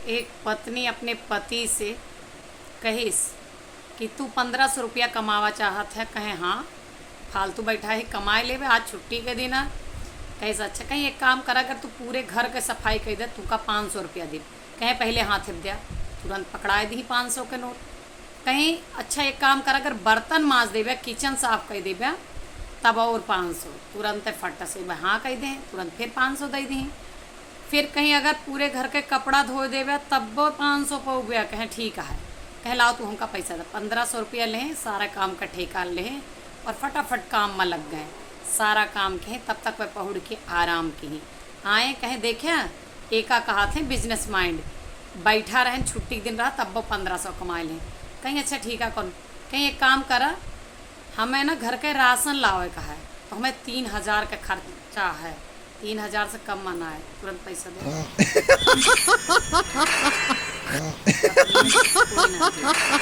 एक पत्नी अपने पति से कहिस कि तू 1500 रुपया कमावा चाहत है। कहे हाँ, फालतू बैठा है कमाए लेवे, आज छुट्टी के दिन है। कहे अच्छा, कहीं एक काम कर, अगर तू पूरे घर के सफाई कर दे तू का 500 रुपया दे। कहे पहले हाथ दिया, तुरंत पकड़ाए दी 500 के नोट। कहीं अच्छा एक काम कर, अगर बर्तन माँज देवे, किचन साफ कर देवे, तब और 500। तुरंत फट से हाँ कह दें, तुरंत फिर 500 दे दी। फिर कहीं अगर पूरे घर के कपड़ा धो देवे तब 500 पौ गया। कहें ठीक है। कहे लाओ तू हमका पैसा दे। 1500 रुपया लें, सारा काम का ठेका लें और फटाफट काम में लग गए। सारा काम कहें तब तक वह पहुड़ के आराम की आए। कहें देखे एका कहा थे बिजनेस माइंड, बैठा रहें छुट्टी दिन रहा तब वो 1500 कमा लें। कहीं अच्छा ठीक है कौन। कहीं एक काम करा, हमें ना घर के राशन लावे का है, तो हमें 3000 का खर्चा है, 3000 से कम मना है। तुरंत पैसा दे। कोई ना